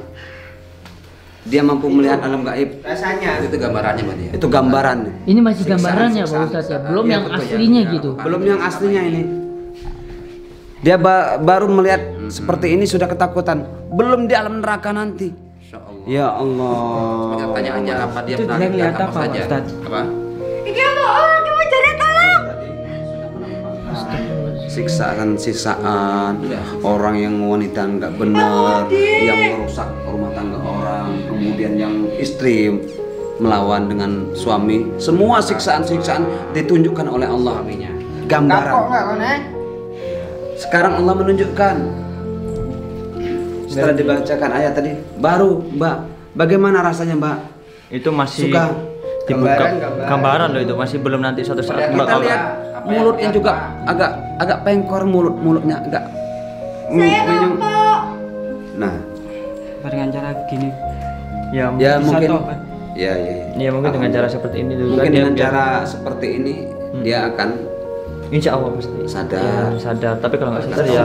dia mampu melihat alam gaib. Rasanya. Itu gambarannya Mbak dia. Itu gambaran. Ini masih gambarannya Pak Ustadz ya, belum yang aslinya gitu. Belum yang aslinya ini. Dia baru melihat seperti ini sudah ketakutan. Belum di alam neraka nanti. Insyaallah. Ya Allah. Tanya aja apa dia Itu pernah dia lihat lihat apa apa, saja. Ustadz? Apa? Ini bohong, kamu cari tolong. Siksaan orang yang wanita nggak benar, yang merusak rumah tangga orang, kemudian yang istri melawan dengan suami, semua siksaan-siksaan ditunjukkan oleh Allah. Gambaran. Kapok nggak kan? Sekarang Allah menunjukkan. Setelah dibacakan ayat tadi, baru Mbak, bagaimana rasanya Mbak? itu masih Suka gambaran loh, itu masih belum nanti suatu saat Kita lihat mulutnya juga agak pengkor, mulutnya agak Saya menyung. kapok. Nah, Dengan cara gini. ya, ya Bisa mungkin toh, kan? ya mungkin dengan cara seperti ini dulu mungkin kan dengan dia cara seperti ini dia akan insya Allah pasti sadar. ya, sadar, tapi kalau nggak sadar ya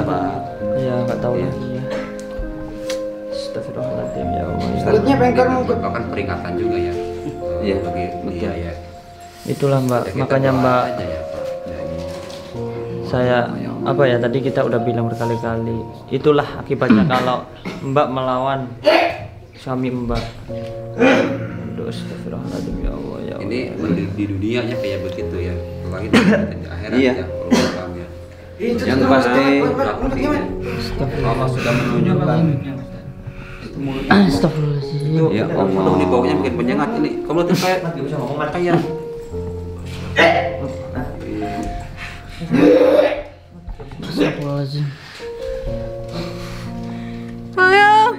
nggak tahu Iya. lagi ya. Astagfirullahaladzim ya Allah. Mulutnya bengkar Ini mungkin. merupakan peringatan juga ya. Iya, Bagi dia ya. Itulah Mbak, Ya, kita makanya doa Mbak aja ya, Pak. Ya, saya apa ya, tadi kita udah bilang berkali-kali, itulah akibatnya kalau Mbak melawan suami Mbak. Aduh, astagfirullahaladzim ya Allah ya Allah. Ini di dunianya kayak begitu ya. Lagi di akhirat Iya. ya perubahannya. Yang pasti Allah sudah menunjukkan. Astagfirullahaladzim. Ya Aduh, Allah. ini baunya makin menyengat ini. Kamu tuh kayak kayak Astagfirullahaladzim. Sayang.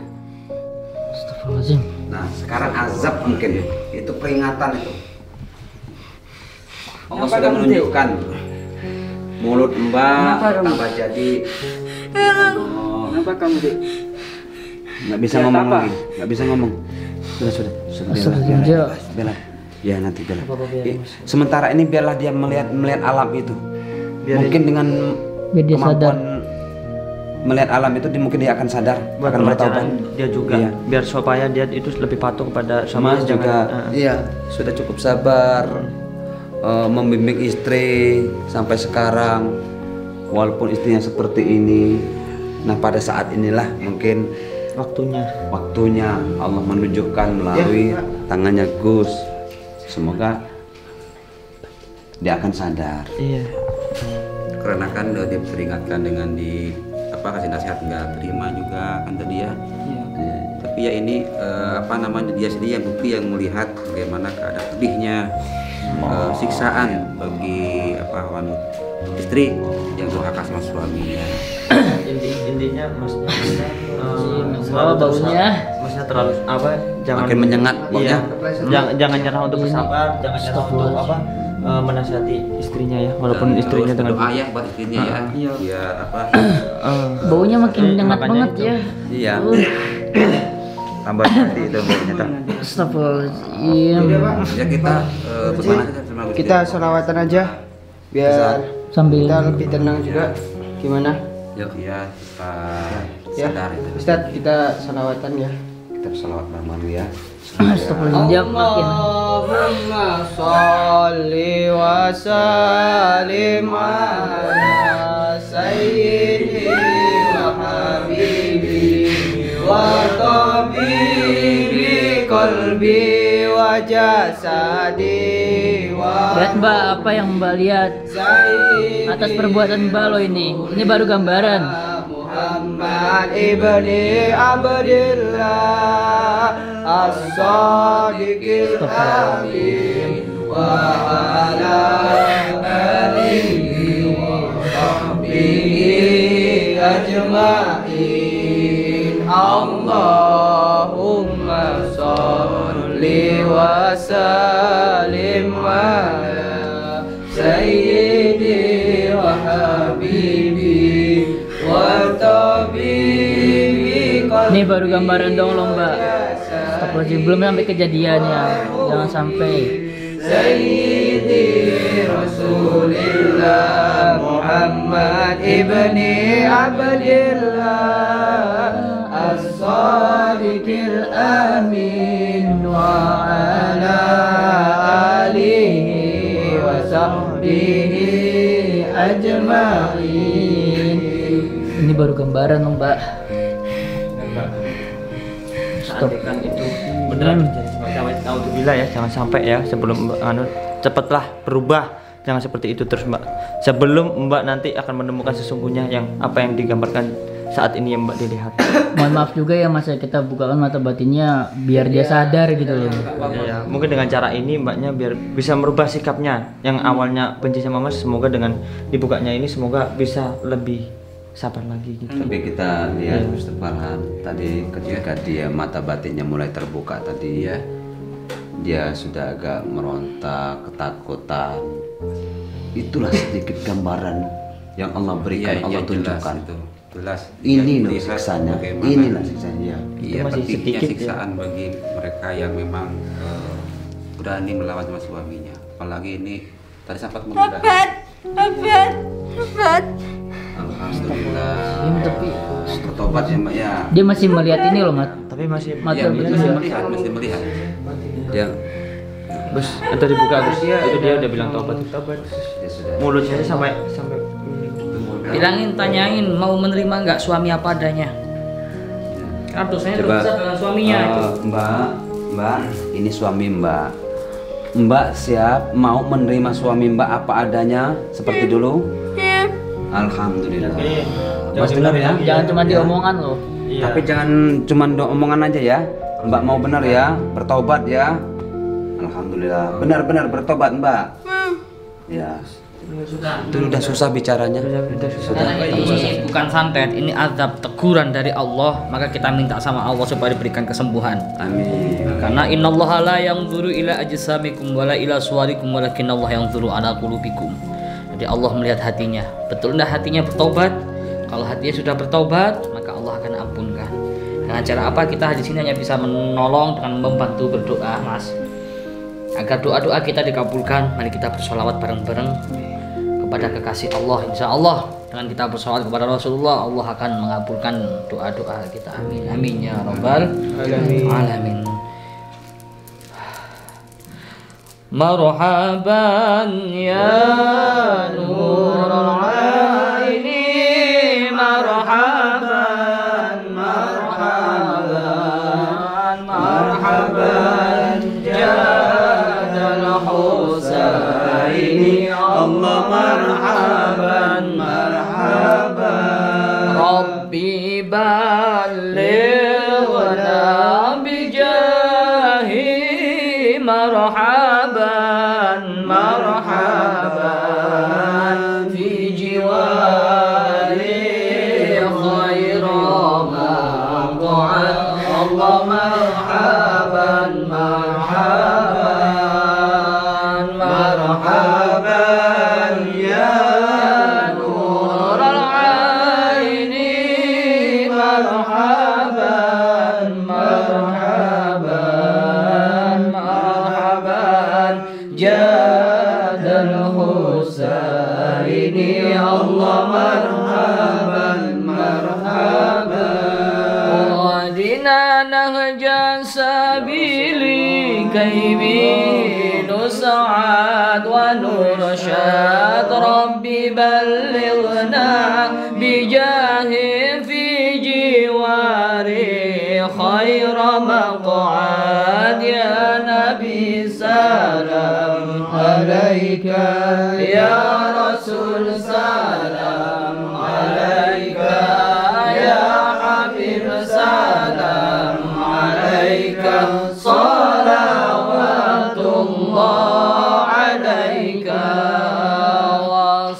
Astagfirullahaladzim. Nah, sekarang azab mungkin itu peringatan itu. Allah sudah menunjukkan mulut Mbak tambah jadi. Kenapa kamu, Dik? Nggak bisa ngomong lagi, nggak bisa ngomong. Sudah. Bella. Ya nanti Bella. Sementara ini biarlah dia melihat alam itu. Mungkin dengan Biar dia kemampuan melihat alam itu, mungkin dia akan sadar, Buat akan bertaubat. pelajaran dia juga, Iya. biar supaya dia itu lebih patuh kepada Mas juga, jangan, iya sudah cukup sabar membimbing istri sampai sekarang, walaupun istrinya seperti ini. Nah pada saat inilah mungkin waktunya Allah menunjukkan melalui tangannya Gus. Semoga dia akan sadar. Iya. Karena kan dia diperingatkan dengan kasih nasihat nggak terima juga kan tadi ya. Tapi ya ini dia sendiri yang bukti yang melihat bagaimana keadaan pedihnya siksaan bagi istri yang durhaka sama suaminya. Intinya maksudnya baunya. maksudnya terlalu jangan Makin menyengat baunya. jangan nyerah untuk bersabar, jangan nyerah untuk menasihati istrinya ya, walaupun Dan istrinya terus dengan doa ya buat istrinya ya. Biar Baunya makin nyengat makanya banget itu. ya. Iya. Tambah hati itu baunya tak. Astagfirullahaladzim. ya kita bagaimana sama Gusti. Kita sholawatan aja biar Sambil kita lebih tenang juga. Gimana? Yuk ya kita Ya, sadar itu. Ustadz, kita sholawatan ya. Kita bersalawat bareng ya. Astagfirullahaladzim, dia makin Allahumma sholli wa sallim ala sayyidi wa habibi wa tabibi qalbi wa jasadi wa lihat Mbak, apa yang Mbak lihat atas perbuatan Mbak lo ini baru gambaran. Muhammad ibni Abdillah as-sadiqil amin wa ala alihi wa sahbihi ajma'in. Allahumma sholli wa sallim ala sayyidi wa habibi. Ini baru gambaran dong lo Mbak. Astagfirullahaladzim, belum sampai kejadiannya. Jangan sampai. Sayyidi Rasulillah Muhammad ibni Abdillah as-sadiqil amin wa ala alihi wa sahbihi ajma'in. Ini baru gambaran dong Mbak. kan itu beneran terjadi. Alhamdulillah ya, jangan sampai ya sebelum cepatlah berubah, jangan seperti itu terus Mbak. Sebelum Mbak nanti akan menemukan sesungguhnya yang apa yang digambarkan saat ini yang Mbak dilihat. Mohon maaf juga ya Mas, kita bukakan mata batinnya biar dia sadar gitu loh. Ya, mungkin dengan cara ini Mbaknya biar bisa merubah sikapnya yang awalnya benci sama Mas, semoga dengan dibukanya ini semoga bisa lebih sabar lagi gitu. Tapi kita lihat Ustaz Farhan tadi ketika dia mata batinnya mulai terbuka tadi ya, dia sudah agak meronta, ketakutan. Itulah sedikit gambaran yang Allah berikan, Allah tunjukkan. Jelas. Ini loh siksanya, inilah siksanya. Iya, masih pentingnya sedikit ya. siksaan bagi mereka yang memang berani melawan sama suaminya. Apalagi ini tadi sempat menggunakan. Obat. Alhamdulillah. Tapi Bertobat ya Mbak ya. dia masih melihat ini loh Mas. Tapi masih Mata Iya, batinnya. masih melihat. Dia Bus, itu dibuka Bus. Itu dia udah bilang tobat. dia sudah. Mulutnya sampai Bilangin, tanyain mau menerima nggak suami apa adanya. Kan dosanya Coba, terpisah dengan suaminya itu. Mbak, ini suami Mbak. Mbak siap mau menerima suami Mbak apa adanya seperti dulu? Alhamdulillah. Mas benar ya? Jangan cuma diomongan loh. Tapi jangan cuma omongan aja ya. Mbak mau benar ya, bertobat ya. Alhamdulillah. Benar-benar bertobat Mbak. Ya. Itu udah susah bicaranya. Karena ini bukan santet, ini azab teguran dari Allah, maka kita minta sama Allah supaya diberikan kesembuhan. Amin. Karena innallaha la yanzuru ila ajsamikum wala ila suwarikum walakinnallaha yanzuru ala qulubikum. Jadi Allah melihat hatinya. Betul enggak hatinya bertobat? Kalau hatinya sudah bertobat, maka Allah akan ampunkan. Dengan cara apa? Kita di sini hanya bisa menolong dengan membantu berdoa, Mas. Agar doa-doa kita dikabulkan, mari kita bersolawat bareng-bareng kepada kekasih Allah. Insya Allah dengan kita bersolawat kepada Rasulullah, Allah akan mengabulkan doa-doa kita. Amin. Amin ya rabbal alamin. Marhaban ya nurul aini, marhaban, marhaban, marhaban jadal husaini, Allah marhaban, marhaban. Rabbi balighna bijahi, marhaban, marhaban fi jiwari khaira maq'ad, Allah marhaban, marhaban, marhaban ya nurul aini, marhaban, marhaban, marhaban jadal husaini, Allah marhaban, marhaban. Wadina nahja sabili kaymi nus'ad wa nurshad, Rabbi ballighna bijahi fi jiwari khaira maq'ad, ya Nabi salam alaika, ya Rasul salam alaika, ya Habib salam alaika, salawatullah alaika wa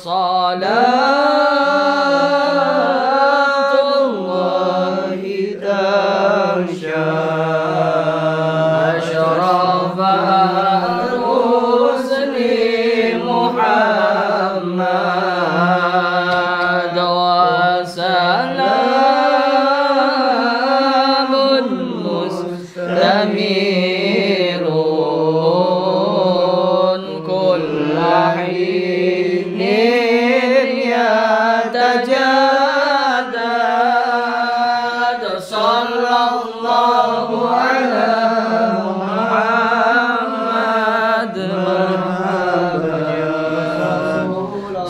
salatullahi tarsha ashrafal rusli Muhammad wa salamun mustamirun kulla hinin yatajaddad, sallallahu ala Muhammad,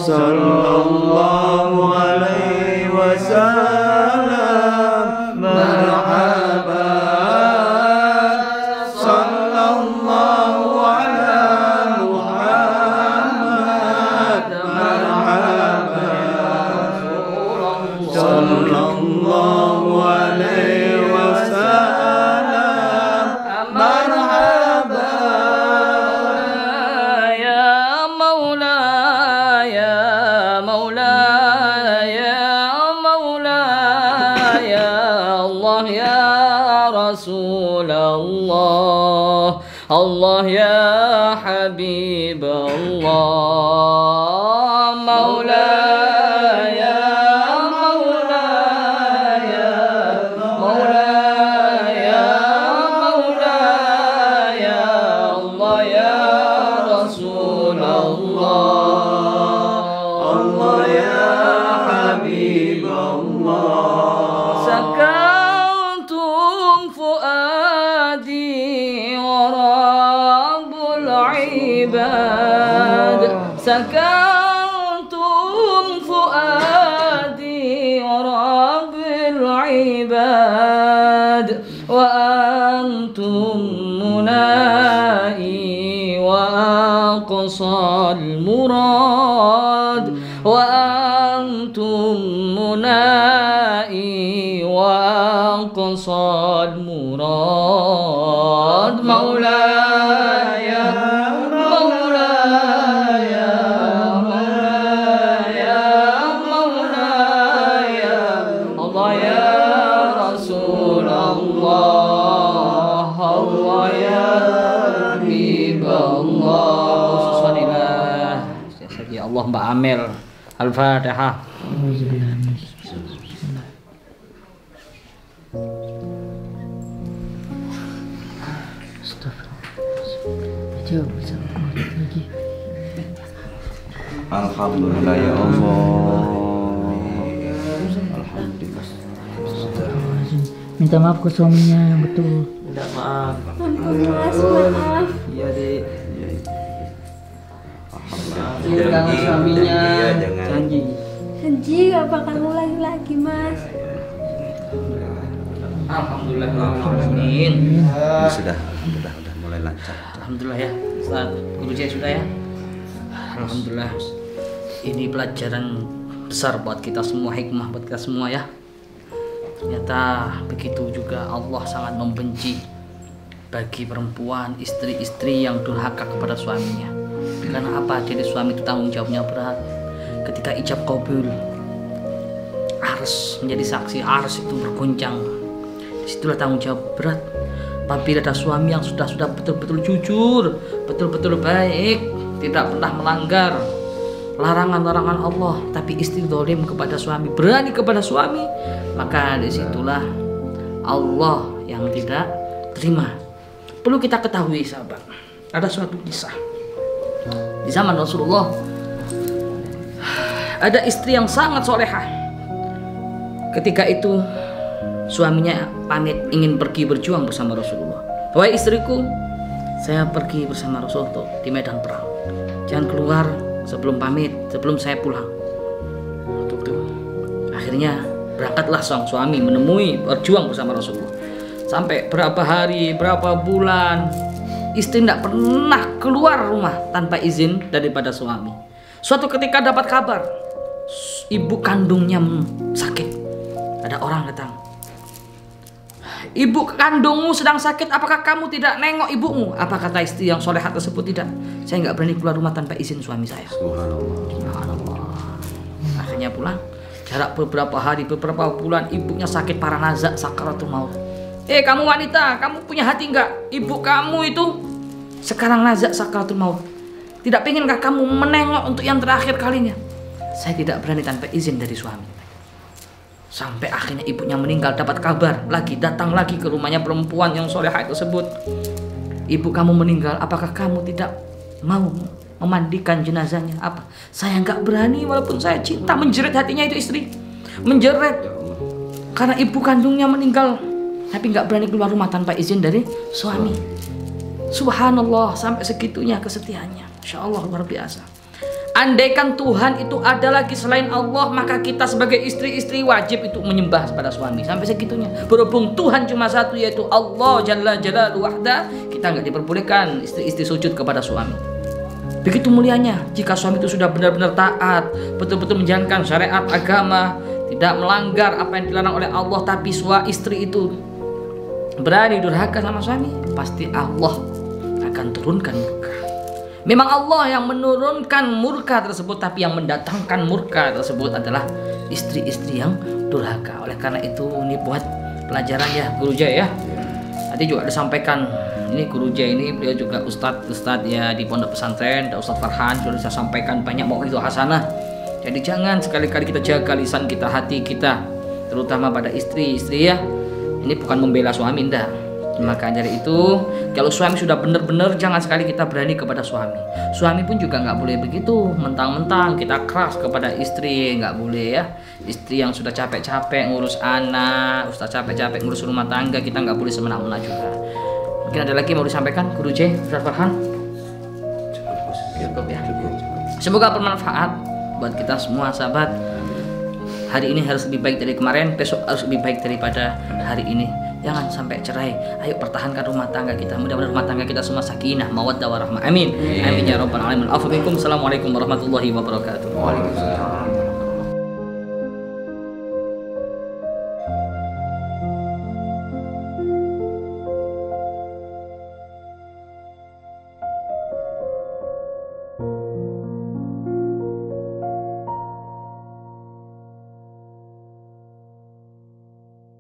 sallallahu alaihi wasallam, marhaban, sallallahu ala Muhammad, marhaban, sallallahu alaihi wasallam, marhaban ya maula, ya maula, ya maula, ya Allah, ya Rasulullah, Allah ya Habib Allah, maula ya maula, ya maula, ya maula, ya Allah ya Rasulullah, Allah ya Habib Allah. Sakantum fuadi wa rabbul ibad, sakantum fuadi wa rabbil ibad, wa antum munai wa aqsal murad, wa antum munai wa aqsal murad, maulaya, maulaya, Allah Mbak Amel. Al-Fatihah. Alhamdulillah ya Allah. Alhamdulillah. Minta maaf ke suaminya yang betul. Minta maaf. Mas, maaf. Iya, Dek. Jangan suaminya. Iya, jangan. Janji. Janji gak bakal ngulangi lagi, Mas. Alhamdulillah. Amin. Sudah mulai lancar. Alhamdulillah ya. Ustaz, guru saya sudah ya. Alhamdulillah. Ini pelajaran besar buat kita semua, hikmah buat kita semua ya. Ternyata begitu juga Allah sangat membenci bagi perempuan, istri-istri yang durhaka kepada suaminya. Karena apa? Jadi suami itu tanggung jawabnya berat. Ketika ijab qabul, ars menjadi saksi, ars itu bergoncang. Disitulah tanggung jawab berat. Apabila ada suami yang sudah betul-betul jujur, betul-betul baik, tidak pernah melanggar larangan-larangan Allah, tapi istri zalim kepada suami, berani kepada suami, maka disitulah Allah yang tidak terima. Perlu kita ketahui sahabat, ada suatu kisah di zaman Rasulullah. Ada istri yang sangat solehah. Ketika itu suaminya pamit ingin pergi berjuang bersama Rasulullah. Wahai istriku, saya pergi bersama Rasulullah di medan perang. Jangan keluar sebelum pamit, sebelum saya pulang. Akhirnya berangkatlah sang suami menemui berjuang bersama Rasulullah. Sampai berapa hari, berapa bulan, istri tidak pernah keluar rumah tanpa izin daripada suami. Suatu ketika dapat kabar ibu kandungnya sakit. Ada orang datang. Ibu kandungmu sedang sakit, apakah kamu tidak nengok ibumu? Apa kata istri yang solehah tersebut? Tidak, saya nggak berani keluar rumah tanpa izin suami saya. Subhanallah. Akhirnya pulang. Jarak beberapa hari, beberapa bulan, ibunya sakit parah, nazak, sakaratul maut. Kamu wanita, kamu punya hati nggak? Ibu kamu itu sekarang nazak, sakaratul maut. Tidak pengenkah kamu menengok untuk yang terakhir kalinya? Saya tidak berani tanpa izin dari suami. Sampai akhirnya ibunya meninggal, dapat kabar lagi, datang lagi ke rumahnya perempuan yang solehah tersebut. Ibu kamu meninggal, apakah kamu tidak mau memandikan jenazahnya? Apa? Saya nggak berani walaupun saya cinta. Menjerit hatinya itu istri, menjerit karena ibu kandungnya meninggal, tapi nggak berani keluar rumah tanpa izin dari suami. Subhanallah, sampai segitunya kesetiaannya. Insya Allah luar biasa. Andaikan Tuhan itu ada lagi selain Allah, maka kita sebagai istri-istri wajib itu menyembah pada suami. Sampai segitunya. Berhubung Tuhan cuma satu, yaitu Allah Jalla Jalaluhu wahda, kita nggak diperbolehkan istri-istri sujud kepada suami. Begitu mulianya jika suami itu sudah benar-benar taat, betul-betul menjalankan syariat agama, tidak melanggar apa yang dilarang oleh Allah, tapi istri itu berani durhaka sama suami, pasti Allah akan turunkan murka. Memang Allah yang menurunkan murka tersebut, tapi yang mendatangkan murka tersebut adalah istri-istri yang durhaka. Oleh karena itu ini buat pelajaran ya Guru Jaya ya. Tadi juga disampaikan, ini Guru Jaya ini beliau juga Ustadz ya di pondok pesantren, ada Ustadz Farhan sudah saya sampaikan banyak mau'izah hasanah. Jadi jangan sekali-kali kita jaga lisan kita, hati kita, terutama pada istri-istri ya. Ini bukan membela suami, enggak. Maka dari itu kalau suami sudah benar-benar, jangan sekali kita berani kepada suami. Suami pun juga nggak boleh begitu mentang-mentang kita keras kepada istri, nggak boleh ya. Istri yang sudah capek-capek ngurus anak, sudah capek-capek ngurus rumah tangga, kita nggak boleh semena-mena juga. Mungkin ada lagi mau disampaikan Guru J, Ustaz Farhan? Cukup ya. Semoga bermanfaat buat kita semua sahabat. Hari ini harus lebih baik dari kemarin, besok harus lebih baik daripada hari ini. Jangan sampai cerai. Ayo pertahankan rumah tangga kita. Mudah-mudahan rumah tangga kita semua sakinah, mawaddah warahmah. Amin. Amin ya rabbal alamin. Assalamualaikum warahmatullahi wabarakatuh. Waalaikumsalam.